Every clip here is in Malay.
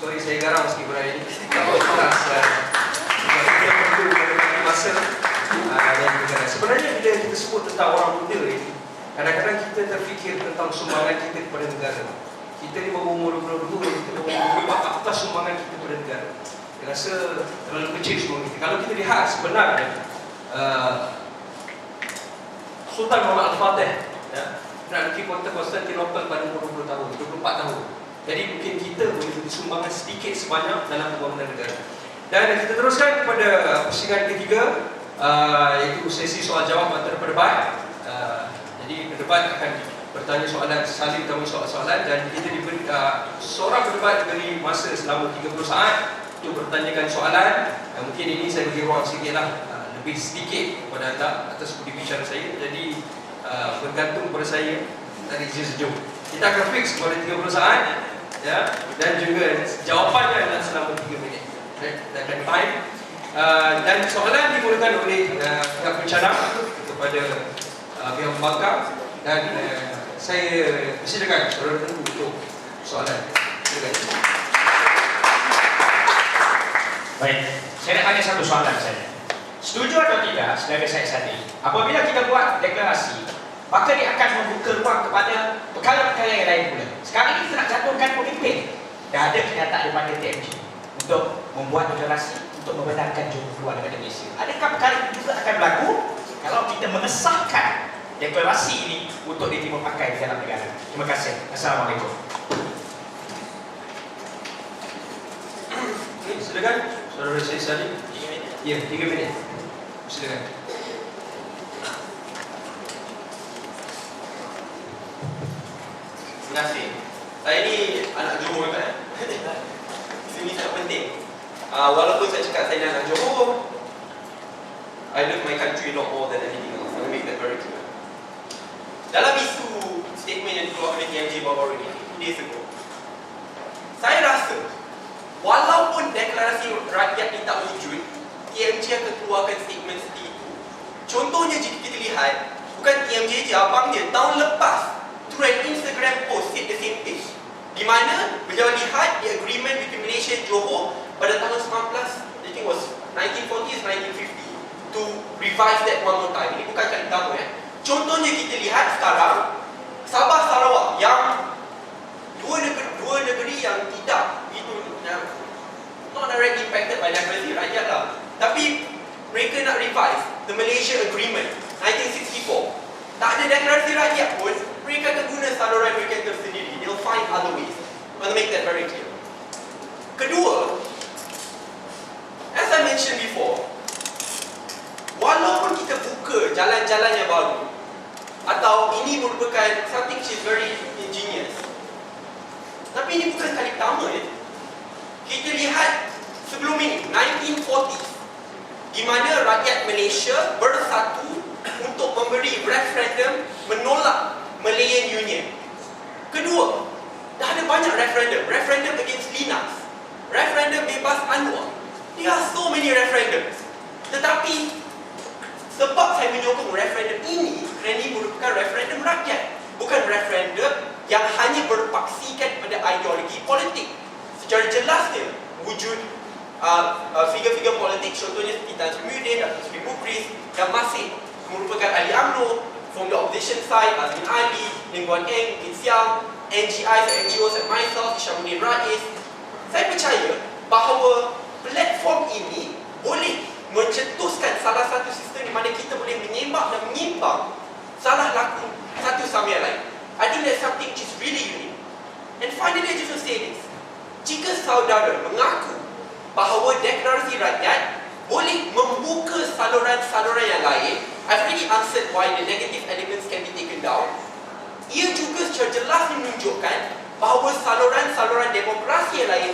Sorry saya garang sikit berada ni. Ikhlas perlu masa dan juga sebenarnya bila kita sebut tentang orang muda ini, kadang-kadang kita terfikir tentang sumbangan kita kepada negara. Kita ni baru umur 22, kita baru umur 24, apakah sumbangan kita kepada negara? Saya rasa terlalu kecil sumbangan kita. Kalau kita lihat sebenarnya Sultan Muhammad Al-Fatih nak pergi kota Konstantinopel pada umur 20 tahun, 24 tahun. Jadi mungkin kita boleh beri sumbangan sedikit sebanyak dalam pembangunan negara. Dan kita teruskan kepada pusingan ketiga, iaitu sesi soal jawab antara pendebat. Jadi pendebat akan bertanya soalan, saling kami soalan dan kita diberi seorang pendebat diberi masa selama 30 saat untuk bertanyakan soalan. Mungkin ini saya beri ruang sikitlah, lebih sedikit kepada anda atas budi bicara saya. Jadi bergantung kepada saya dari sejauh. Kita akan fix kepada 30 saat ya, dan juga jawapannya adalah selama 3 minit. Dan time. Dan soalan dimulakan oleh pihak pencabar kepada pihak pembangkang dan saya persilakan saudara penunggu untuk soalan. Silakan. Baik, saya nak tanya satu soalan saja. Setuju atau tidak saudara saya Sadi, apabila kita buat deklarasi, maka dia akan membuka ruang kepada perkara-perkara yang lain pula. Sekarang kita nak jatuhkan pemimpin. Dah ada kenyataan daripada TMJ untuk membuat deklarasi untuk membenarkan Johor keluar daripada Malaysia. Adakah perkara itu juga akan berlaku kalau kita mengesahkan deklarasi ini untuk diterima pakai di dalam negara? Terima kasih. Assalamualaikum. Silakan saudara saya Sadi. 3 minit. Ya, 3 minit. Silakan. Terima kasih. Saya ni anak Johor kan. Ini sangat penting. Walaupun saya cakap saya anak Johor, I love my country a lot more than anything else. I will make that very clear. Dalam isu statement yang dikeluarkan oleh TMJ baru-baru ini, 2 days ago, saya rasa walaupun deklarasi rakyat ni tak wujud, TMJ akan keluarkan statement seperti itu. Contohnya jika kita lihat, bukan TMJ je, abang dia tahun lepas through an Instagram post said the same thing, di mana beliau lihat the agreement between Malaysia and Johor pada tahun 19, I think was 1940s, 1950, to revise that one more time. Ini bukan kali pertama ya. Contohnya kita lihat sekarang Sabah Sarawak yang dua negeri yang tidak itu not directly impacted by demokrasi rakyat lah, tapi mereka nak revise the Malaysia Agreement 1964. Tak ada deklarasi rakyat pun, mereka akan guna saluran mereka tersendiri. They'll find other ways. I want to make that very clear. Kedua, as I mentioned before, walaupun kita buka jalan-jalan yang baru, atau ini merupakan something which is very ingenious, tapi ini bukan kali pertama ya. Kita lihat sebelum ini 1940s, di mana rakyat Malaysia bersatu untuk memberi referendum menolak Malayan Union. Kedua, dah ada banyak referendum against Linux, referendum bebas Anwar. There are so many referendums. Tetapi sebab saya menyokong referendum ini, kerana ini merupakan referendum rakyat, bukan referendum yang hanya berpaksikan pada ideologi politik. Secara jelasnya wujud figure-figure politik, contohnya seperti Tan Sri Muhyiddin, Dato' Sri Mukris, yang masih merupakan ahli UMNO, from the opposition side, Azmin Ali, Lim Guan Eng, Kin Siang, NGIs and NGOs and myself, Ishamuddin Rais. Saya percaya bahawa platform ini boleh mencetuskan salah satu sistem di mana kita boleh menyimak dan menyimpang salah laku satu sama yang lain. I think that's something which is really unique. And finally, I just want to say this. Jika saudara mengaku bahawa deklarasi rakyat boleh membuka saluran-saluran yang lain, I've already answered why the negative elements can be taken down. Ia juga secara jelas menunjukkan bahawa saluran-saluran demokrasi yang lain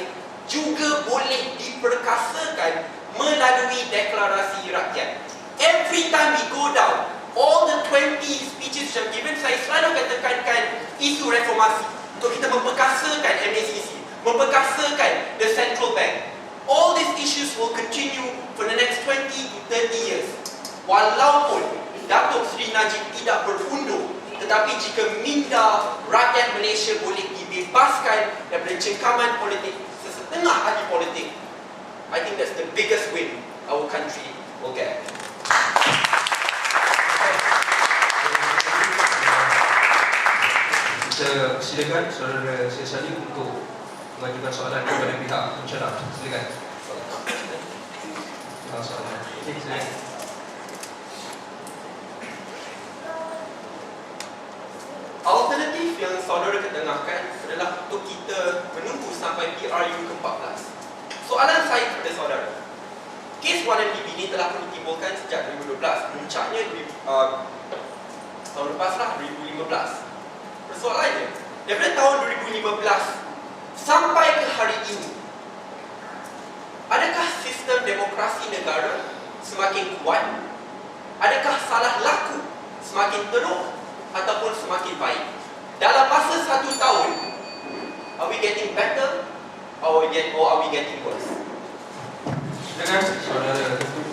juga boleh diperkasakan melalui deklarasi rakyat. Every time we go down, all the 20 speeches yang given, saya selalu akan tekankan isu reformasi untuk kita memperkasakan MACC, memperkasakan the central bank. All these issues will continue for the next 20 to 30 years. Walaupun Datuk Seri Najib tidak berundur, tetapi jika minda rakyat Malaysia boleh dibebaskan daripada cengkaman politik sesetengah the biggest win our country will get. Kita silakan saudara Syed untuk mengajukan soalan kepada pihak pencerah. Silakan. Soalan. Silakan. Alternatif yang saudara ketengahkan adalah untuk kita menunggu sampai PRU ke-14. Soalan saya kepada saudara, kes Wan MDB ini telah pun ditimbulkan sejak 2012, puncaknya tahun lepas lah, 2015. Persoalannya, daripada tahun 2015 sampai ke hari ini, adakah sistem demokrasi negara semakin kuat? Adakah salah laku semakin teruk ataupun semakin baik? Dalam masa 1 tahun, are we getting better or are we getting worse? Silakan saudara Tengku.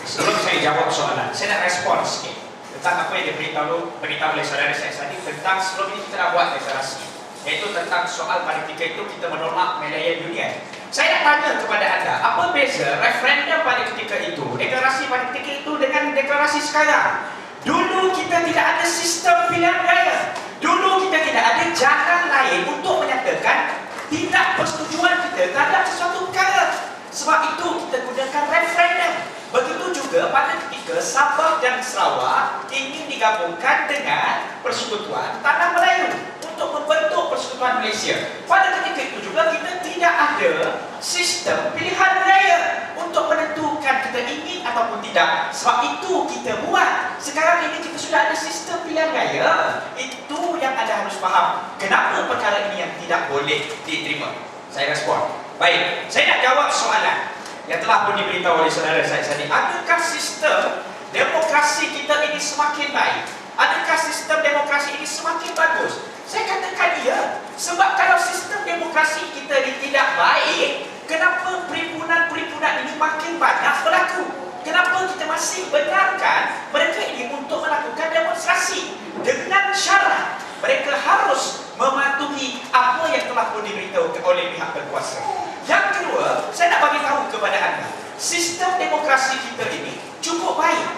Sebelum saya jawab soalan, saya nak respon sikit tentang apa yang diberitahu oleh saudara saya tadi tentang sebelum ini kita dah buat deklarasi, iaitu tentang soal pada ketika itu kita menolak Malaya Union. Saya nak tanya kepada anda, apa beza referendum pada ketika itu, deklarasi pada ketika itu dengan deklarasi sekarang? Dulu kita tidak ada sistem pilihan raya. Dulu kita tidak ada jalan lain untuk menyatakan tidak persetujuan kita terhadap sesuatu perkara. Sebab itu kita gunakan referendum. Begitu juga pada ketika Sabah dan Sarawak ingin digabungkan dengan Persekutuan Tanah Melayu untuk membentuk Persekutuan Malaysia. Pada ketika itu juga kita tidak ada sistem pilihan raya untuk menentukan kita ingin ataupun tidak. Sebab itu kita buat. Sekarang ini kita sudah ada sistem pilihan raya. Itu yang anda harus faham. Kenapa perkara ini yang tidak boleh diterima? Saya respon. Baik, saya nak jawab soalan yang telah pun diberitahu oleh saudara saya tadi. Adakah sistem demokrasi kita ini semakin baik? Adakah sistem demokrasi ini semakin bagus? Saya katakan ya. Sebab kalau sistem demokrasi kita ini tidak baik, kenapa perhimpunan-perhimpunan ini makin banyak berlaku? Kenapa kita masih benarkan mereka ini untuk melakukan demonstrasi dengan syarat mereka harus mematuhi apa yang telah pun diberitahu oleh pihak berkuasa? Yang kedua, saya nak bagi tahu kepada anda, sistem demokrasi kita ini cukup baik.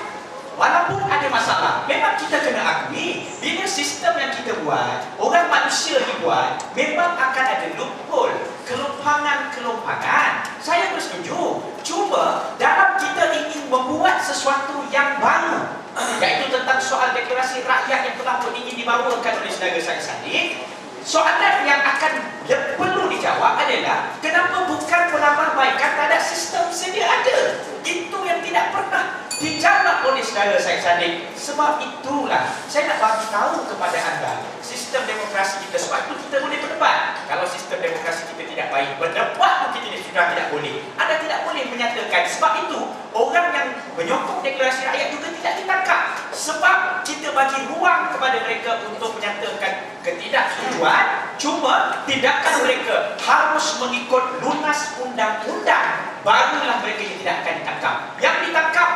Walaupun ada masalah, memang kita kena akui, bila sistem yang kita buat, orang manusia dibuat, memang akan ada loophole, kelompangan. Saya bersetuju. Cuma dalam kita ingin membuat sesuatu yang baru, iaitu tentang soal deklarasi rakyat yang telah pun ingin dibawakan oleh saudara saya tadi, soalan yang akan perlu dijawab adalah kenapa bukan penambahbaikan terhadap sistem sedia ada? Itu yang tidak pernah dijawab oleh saudara saya Sadiq. Sebab itulah saya nak bagi tahu kepada anda, sistem demokrasi kita, sebab itu kita boleh berdebat. Kalau sistem demokrasi kita tidak baik, berdebat pun kita sudah tidak boleh. Anda tidak boleh menyatakan. Sebab itu orang yang menyokong deklarasi rakyat juga tidak ditangkap. Sebab kita bagi ruang kepada mereka untuk menyatakan ketidaksetujuan. Cuma tindakan mereka harus mengikut lunas undang-undang, barulah mereka yang tidak akan ditangkap. Yang ditangkap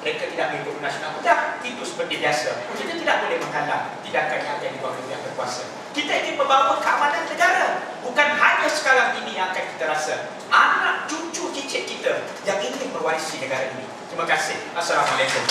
mereka tidak mengikut lunas undang-undang, itu seperti biasa. Kita tidak boleh menghalang tindakan yang akan dibawa oleh pihak berkuasa. Kita ingin membawa keamanan negara. Bukan hanya sekarang ini yang akan kita rasa, anak cucu cicit kita yang ingin mewarisi negara ini. Terima kasih. Assalamualaikum.